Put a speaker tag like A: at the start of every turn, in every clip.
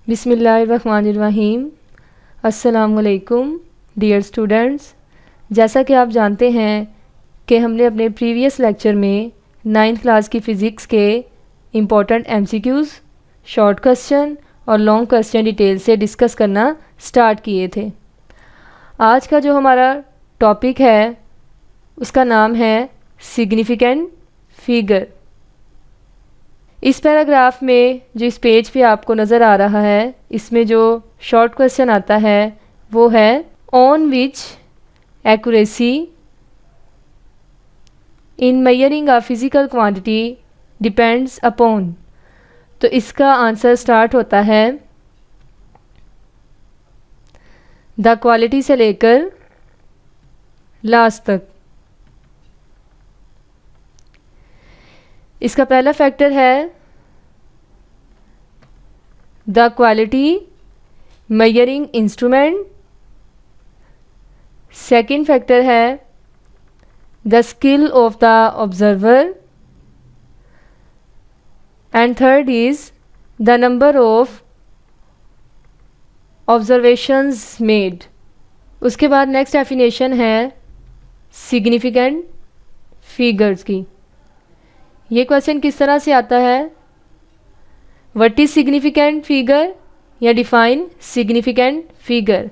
A: बिस्मिल्लाहिर्रहमानिर्रहीम। अस्सलामुअलैकुम dear students. जैसा कि आप जानते हैं कि हमने अपने प्रीवियस लेक्चर में 9th क्लास की फ़िज़िक्स के इम्पॉर्टेंट एमसीक्यूज़, शॉर्ट क्वेश्चन और लॉन्ग क्वेश्चन डिटेल से डिस्कस करना स्टार्ट किए थे। आज का जो हमारा टॉपिक है उसका नाम है सिग्निफिकेंट फिगर। इस पैराग्राफ में जो इस पेज पे आपको नज़र आ रहा है, इसमें जो शॉर्ट क्वेश्चन आता है वो है on which accuracy in measuring a physical quantity depends upon. तो इसका आंसर स्टार्ट होता है द क्वालिटी से लेकर लास्ट तक। इसका पहला फैक्टर है the quality measuring instrument. Second factor है the skill of the observer and third is the number of observations made. उसके बाद नेक्स्ट डेफिनेशन है सिग्निफिकेंट फिगर्स की। ये क्वेश्चन किस तरह से आता है, व्हाट इज़ सिग्निफिकेंट फिगर या डिफाइन सिग्निफिकेंट फिगर।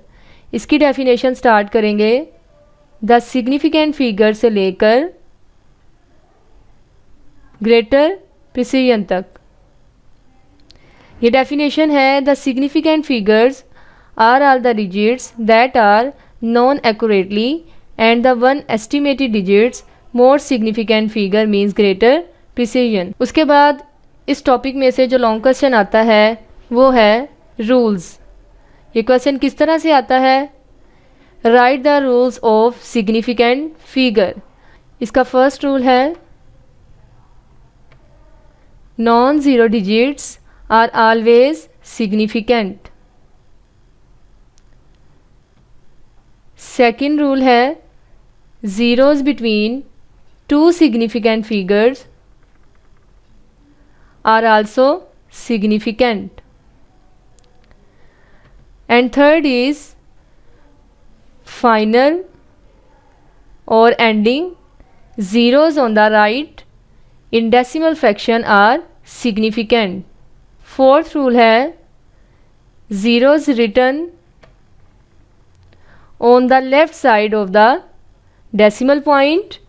A: इसकी डेफिनेशन स्टार्ट करेंगे द सिग्निफिकेंट फिगर से लेकर ग्रेटर प्रिसीजन तक। ये डेफिनेशन है the significant figures are all the digits that are known accurately and the one estimated digits more significant figure means greater precision. उसके बाद इस टॉपिक में से जो लॉन्ग क्वेश्चन आता है वो है रूल्स। ये क्वेश्चन किस तरह से आता है, right the rules of significant figure. इसका फर्स्ट रूल है non zero digits are always significant. Second rule है zeros between two significant figures are also significant. And third is final or ending zeros on the right in decimal fraction are significant. Fourth rule है zeros written on the left side of the decimal point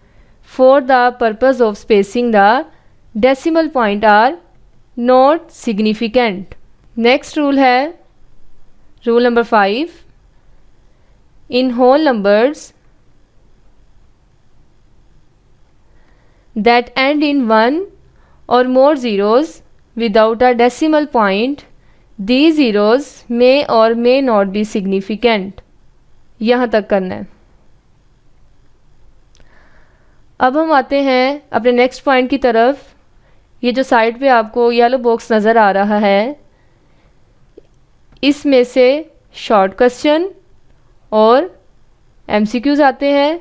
A: for the purpose of spacing the decimal point are not significant. Next rule है rule number 5, in whole numbers that end in one or more zeros without a decimal point, these zeros may or may not be significant. यहाँ तक करना है। अब हम आते हैं अपने नेक्स्ट पॉइंट की तरफ। ये जो साइड पे आपको येलो बॉक्स नज़र आ रहा है, इसमें से शॉर्ट क्वेश्चन और एमसीक्यूज़ आते हैं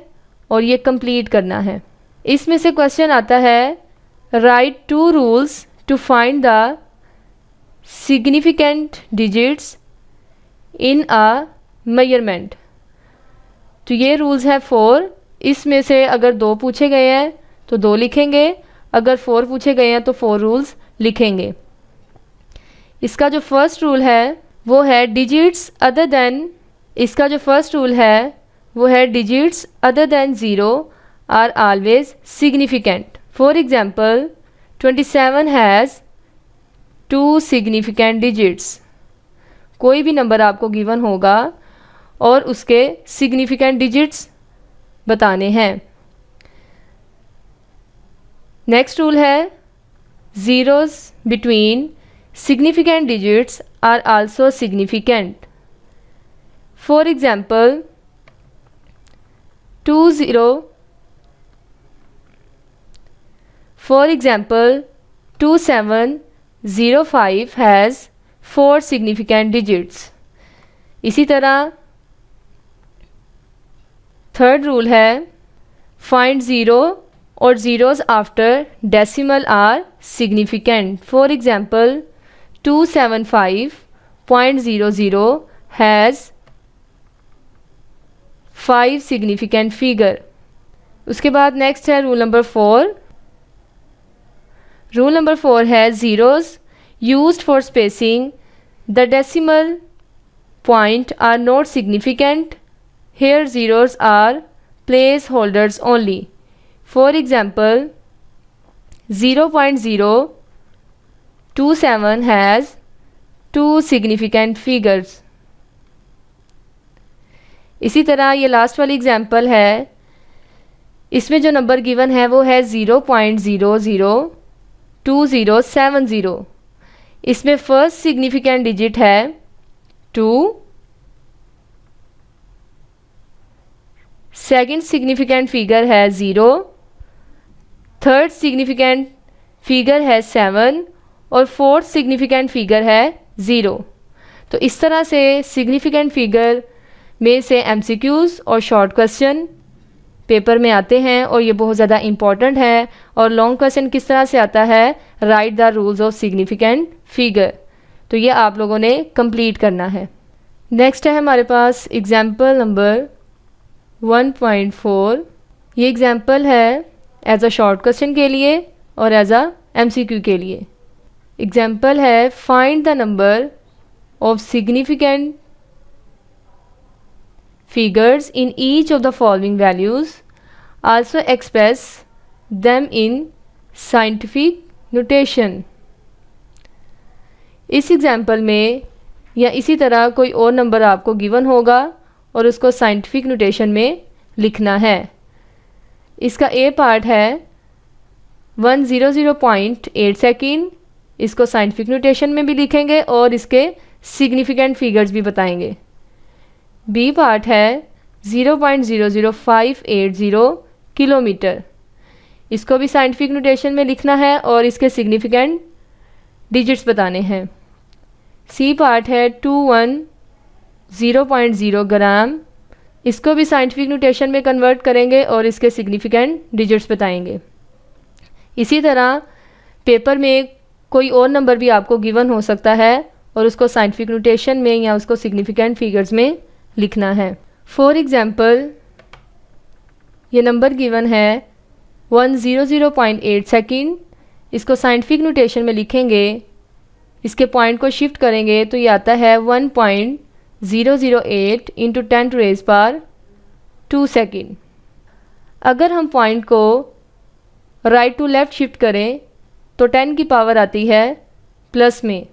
A: और ये कंप्लीट करना है। इसमें से क्वेश्चन आता है write two rules to find the significant digits in a measurement. तो ये रूल्स है 4। इसमें से अगर 2 पूछे गए हैं तो 2 लिखेंगे, अगर 4 पूछे गए हैं तो 4 रूल्स लिखेंगे। इसका जो फर्स्ट रूल है वो है डिजिट्स अदर देन। इसका जो फर्स्ट रूल है वो है digits other than 0 are always significant. For example 27 has 2 significant digits. कोई भी नंबर आपको गिवन होगा और उसके सिग्निफिकेंट डिजिट्स बताने हैं। नेक्स्ट रूल है zeros between significant digits are also significant. For example 2705 has 4 significant digits. इसी तरह थर्ड रूल है find zero or zeros after decimal are significant. For example 275 0.00 has 5 significant figure. उसके बाद next है rule number 4। Rule number 4 है zeros used for spacing the decimal point are not significant, here zeros are place holders only. For example 0.027 has 2 significant figures. इसी तरह ये last वाली example है, इसमें जो नंबर गिवन है वो है 0.002070। इसमें फर्स्ट सिग्निफिकेंट डिजिट है 2, सेकंड सिग्निफिकेंट फिगर है 0, थर्ड सिग्निफिकेंट फिगर है 7 और फोर्थ सिग्निफिकेंट फिगर है 0। तो इस तरह से सिग्निफिकेंट फिगर में से MCQs और शॉर्ट क्वेश्चन पेपर में आते हैं और ये बहुत ज़्यादा इम्पॉर्टेंट है। और लॉन्ग क्वेश्चन किस तरह से आता है, right the rules of significant figure. तो ये आप लोगों ने कंप्लीट करना है। नेक्स्ट है हमारे पास एग्जाम्पल नंबर 1.4। ये एग्जाम्पल है एज अ शॉर्ट क्वेश्चन के लिए और एज अ MCQ के लिए। एग्जाम्पल है find the number of significant figures in each of the following values, also express them in scientific notation। इस एग्जाम्पल में या इसी तरह कोई और नंबर आपको गिवन होगा और उसको साइंटिफिक नोटेशन में लिखना है। इसका ए पार्ट है 100.8 सेकेंड, इसको साइंटिफिक नोटेशन में भी लिखेंगे और इसके सिग्निफिकेंट फिगर्स भी बताएंगे। बी पार्ट है 0.00580 किलोमीटर, इसको भी साइंटिफिक नोटेशन में लिखना है और इसके सिग्निफिकेंट डिजिट्स बताने हैं। सी पार्ट है 210.0 ग्राम, इसको भी साइंटिफिक नोटेशन में कन्वर्ट करेंगे और इसके सिग्निफिकेंट डिजिट्स बताएंगे। इसी तरह पेपर में कोई और नंबर भी आपको गिवन हो सकता है और उसको साइंटिफिक नोटेशन में या उसको सिग्निफिकेंट फिगर्स में लिखना है। फॉर एग्जाम्पल ये नंबर गिवन है 100.8 सेकेंड, इसको साइंटिफिक नोटेशन में लिखेंगे, इसके पॉइंट को शिफ्ट करेंगे तो ये आता है 1.008 इंटू 10⁻² सेकेंड। अगर हम पॉइंट को राइट टू लेफ़्ट शिफ्ट करें तो 10 की पावर आती है प्लस में।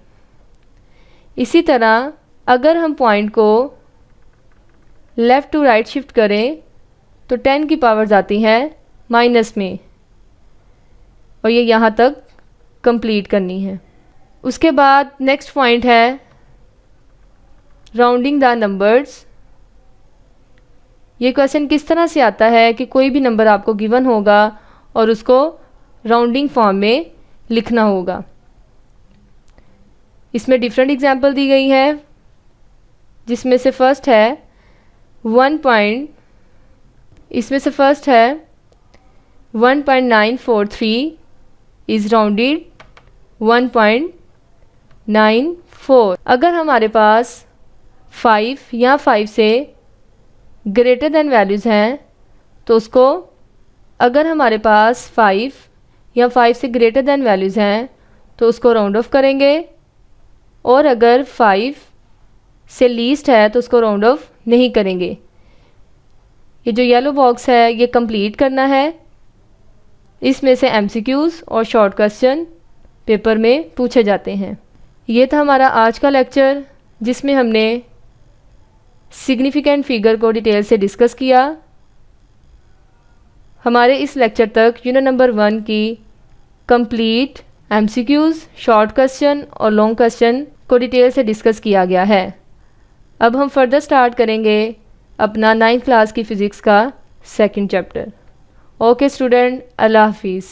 A: इसी तरह अगर हम पॉइंट को लेफ़्ट टू राइट शिफ्ट करें तो 10 की पावर्स आती हैं माइनस में और ये यहाँ तक कंप्लीट करनी है। उसके बाद नेक्स्ट पॉइंट है राउंडिंग द नंबर्स। ये क्वेश्चन किस तरह से आता है कि कोई भी नंबर आपको गिवन होगा और उसको राउंडिंग फॉर्म में लिखना होगा। इसमें डिफरेंट एग्जाम्पल दी गई है, जिसमें से फर्स्ट है 1.943 इज़ राउंडेड 1.94। अगर हमारे पास 5 या 5 से ग्रेटर देन वैल्यूज़ हैं तो उसको, अगर हमारे पास 5 या 5 से ग्रेटर देन वैल्यूज़ हैं तो उसको राउंड ऑफ करेंगे और अगर 5 से लीस्ट है तो उसको राउंड ऑफ नहीं करेंगे। ये जो येलो बॉक्स है ये कंप्लीट करना है। इसमें से MCQs और शॉर्ट क्वेश्चन पेपर में पूछे जाते हैं। ये था हमारा आज का लेक्चर, जिसमें हमने सिग्निफिकेंट फिगर को डिटेल से डिस्कस किया। हमारे इस लेक्चर तक यूनिट नंबर 1 की कंप्लीट MCQs, शॉर्ट क्वेश्चन और लॉन्ग क्वेश्चन को डिटेल से डिस्कस किया गया है। अब हम फर्दर स्टार्ट करेंगे अपना 9th क्लास की फ़िज़िक्स का सेकंड चैप्टर। ओके स्टूडेंट, अल्लाह हाफिज़।